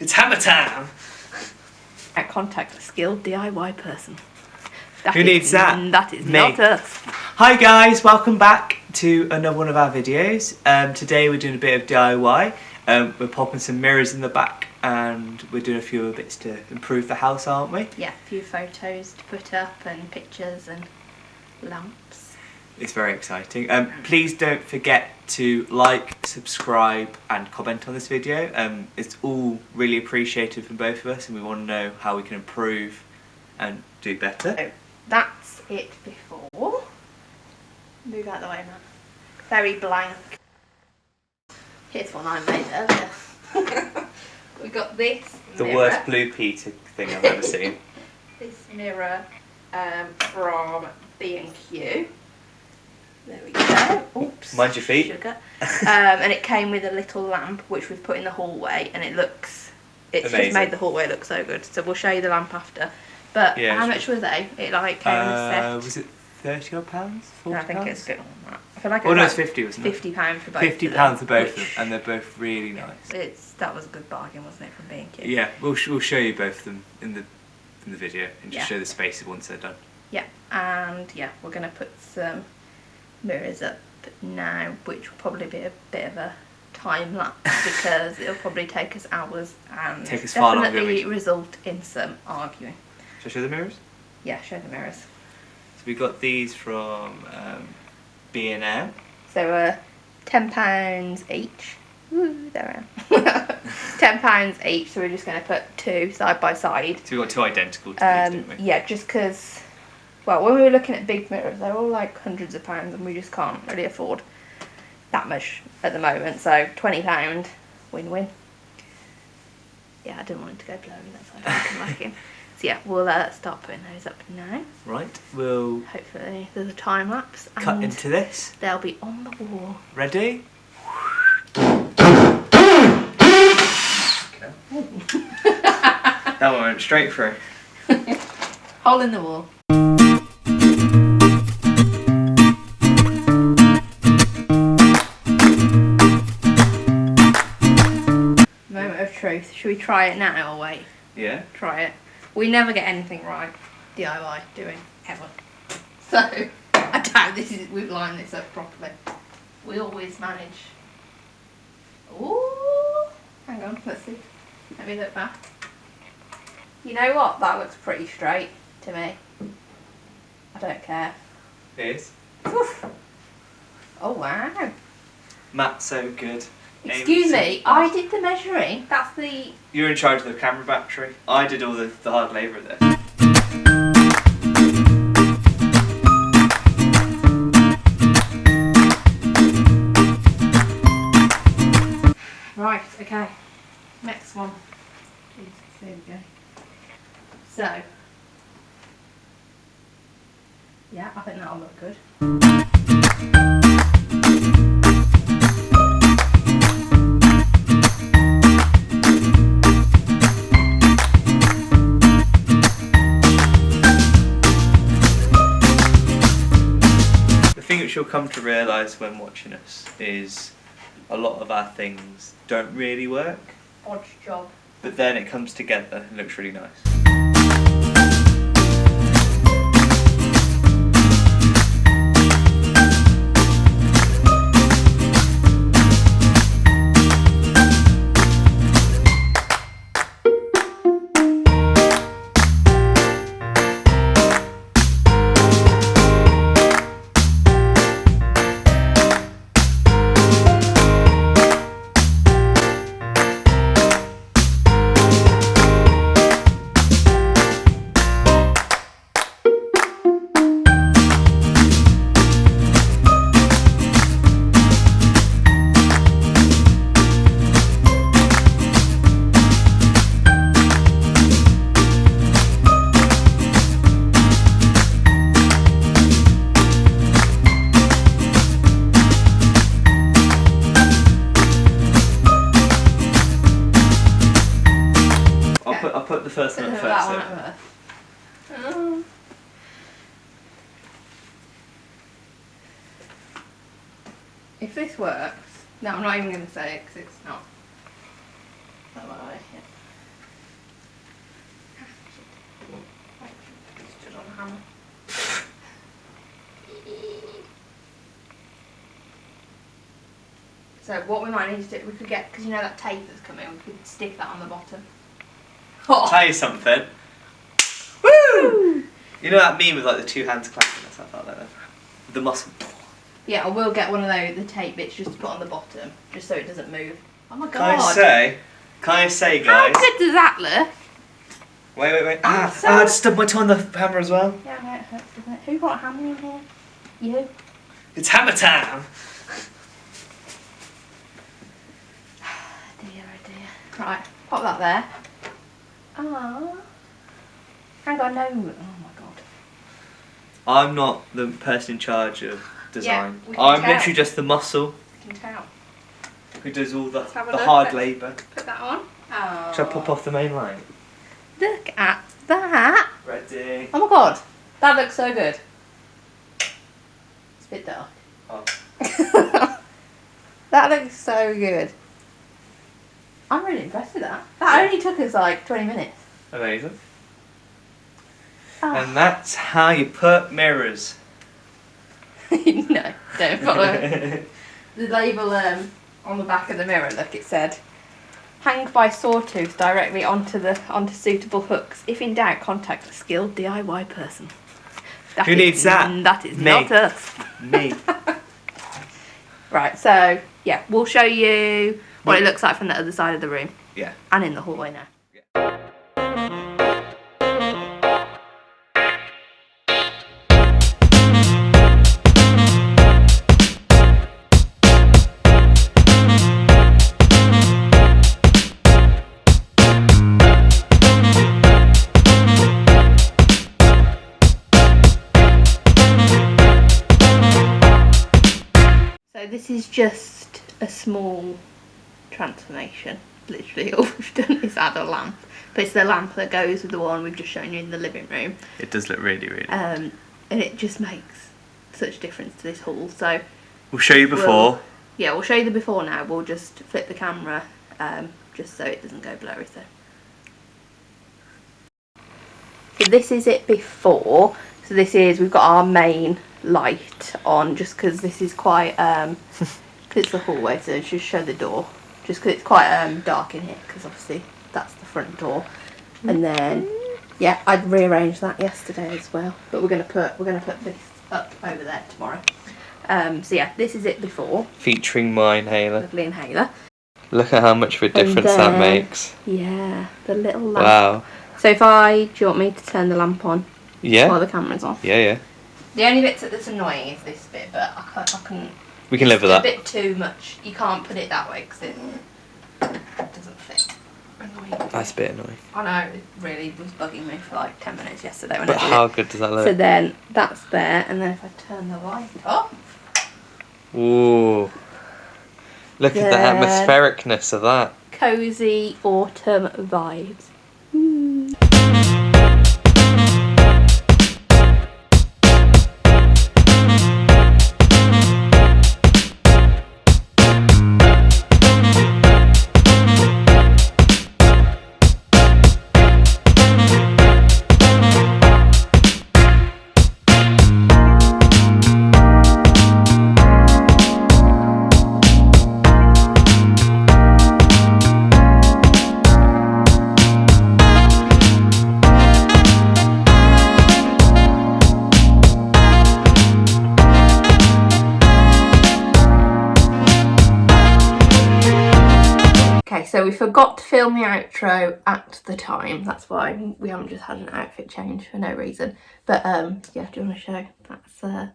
It's hammer time! I contact a skilled DIY person. Who needs that? That is Me. not us. Hi guys, welcome back to another one of our videos. Today we're doing a bit of DIY. We're popping some mirrors in the back and we're doing a few other bits to improve the house, aren't we? Yeah, a few photos to put up and pictures and lamps. It's very exciting. Please don't forget to like, subscribe and comment on this video. It's all really appreciated from both of us and we want to know how we can improve and do better. So that's it before. Move out the way, man. Very blank. Here's one I made earlier. We got this The mirror. worst Blue Peter thing I've ever seen. This mirror from B&Q. There we go. Oops. Mind your feet. Sugar. And it came with a little lamp which we've put in the hallway, and it's Amazing. just made the hallway look so good. So we'll show you the lamp after. But Yeah, how much were they? It like came in a set. Was it £30 odd? £40? No, I think it's a bit more than that. I feel like Oh no, was it's 50, wasn't it? £50 for both. £50 for both of them, which and they're both really nice. that was a good bargain, wasn't it, from B&Q? Yeah, we'll show you both of them in the video and just Yeah. show the spaces once they're done. Yeah, and yeah, we're going to put some mirrors up now, which will probably be a bit of a time lapse because it'll probably take us hours and Take us far longer than definitely we- result in some arguing. Shall I show the mirrors? Yeah, show the mirrors. So we got these from B&M. So £10 each. Woo, there I am. £10 each, so we're just going to put two side by side. So we got two identical to these, didn't we? Yeah, just because, well, when we were looking at big mirrors, they're all like hundreds of pounds and we just can't really afford that much at the moment. So £20, win-win. Yeah, I didn't want it to go blurry, that's why I didn't like it. So yeah, we'll start putting those up now. Right, we'll Hopefully there's a time lapse. cut and into this. they'll be on the wall. Ready? That one went straight through. Hole in the wall. Moment of truth. Should we try it now or wait? Yeah. Try it. We never get anything right, DIY doing, ever. So, I doubt we've lined this up properly. We always manage. Ooh, hang on, let's see. Let me look back. You know what? That looks pretty straight to me. I don't care. Here's. Oof. Oh wow. Matt's so good. Excuse me, I did the measuring. That's the... You're in charge of the camera battery. I did all the hard labour of this. Right, okay. Next one. Jesus, there we go. So. Yeah, I think that'll look good. The thing which you'll come to realise when watching us is a lot of our things don't really work, Odd job. but then it comes together and looks really nice. I'll put the first one up That first. one then. up first. If this works, no, I'm not even going to say it because it's not. That way, yeah. So what we might need to do, we could get, because you know that tape that's coming, we could stick that on the bottom. I'll tell you something. Woo! You know that meme with like the two hands clapping or something like that? The muscle. Yeah, I will get one of those, the tape bits just to put on the bottom, just so it doesn't move. Oh my god. Can I say, guys? How good does that look? Wait. I just stubbed my toe on the hammer as well. Yeah, no, it hurts, doesn't it? Who got a hammer in here? You? It's hammer time! Dear, oh dear. Right, pop that there. Ah. Hang on, no. Oh my god. I'm not the person in charge of design. Yeah, I'm literally just the muscle I can tell. who does all the Have a look. hard labour. Put that on. Oh. Shall I pop off the main line? Look at that. Ready? Oh my god. That looks so good. It's a bit dark. Oh. That looks so good. I'm really impressed with that. That only took us like 20 minutes. Amazing. Oh. And that's how you put mirrors. No, don't follow. The label on the back of the mirror, look, it said, hang by sawtooth directly onto suitable hooks. If in doubt, contact a skilled DIY person. Who needs that? That is Me. not us. Me. Right, so yeah, we'll show you what it looks like from the other side of the room. Yeah. And in the hallway now. So this is just a small transformation. Literally all we've done is add a lamp. But it's the lamp that goes with the one we've just shown you in the living room. It does look really, really And it just makes such a difference to this hall. So we'll show you before. We'll show you the before now. We'll just flip the camera just so it doesn't go blurry. So this is it before. So this is, we've got our main light on just because this is quite, cause it's the hallway, so just show the door. Just because it's quite dark in here, because obviously that's the front door. And then, yeah, I'd rearranged that yesterday as well. But we're gonna put this up over there tomorrow. So yeah, this is it before. Featuring my inhaler. Lovely inhaler. Look at how much of a difference that makes. Yeah, the little lamp. Wow. So do you want me to turn the lamp on? Yeah. While the camera's on? Yeah. The only bit that's annoying is this bit, but I can. We can live with that. It's a bit too much. You can't put it that way because it doesn't fit. Annoying. That's a bit annoying. I know, it really was bugging me for like 10 minutes yesterday when But I did how it. good does that look? So then that's there, and then if I turn the light off. Ooh. Look at the atmosphericness of that. Cozy autumn vibes. So we forgot to film the outro at the time. That's why we haven't just had an outfit change for no reason. But yeah, do you want to show? That's the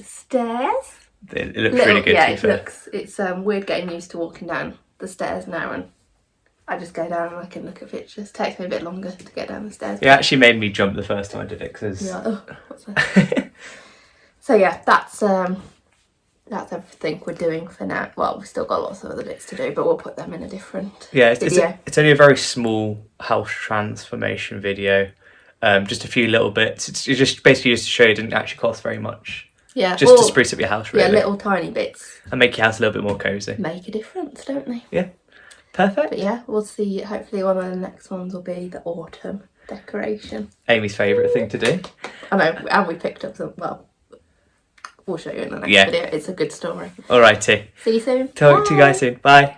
stairs. It looks really good. Yeah, it's weird getting used to walking down the stairs now, and I just go down and I can look at pictures. It takes me a bit longer to get down the stairs. It actually made me jump the first time I did it because. Yeah. Oh, what's that? So yeah, that's everything we're doing for now. Well, we've still got lots of other bits to do, but we'll put them in a different video. It's only a very small house transformation video. Just a few little bits. It's just basically just to show you it didn't actually cost very much. Yeah. Just to spruce up your house, really. Yeah, little tiny bits. And make your house a little bit more cosy. Make a difference, don't they? Yeah. Perfect. But yeah, we'll see. Hopefully one of the next ones will be the autumn decoration. Amy's favourite thing to do. I know, and we picked up some, well, we'll show you in the next Yeah. video. It's a good story. Alrighty. See you soon. Talk to you guys soon. Bye.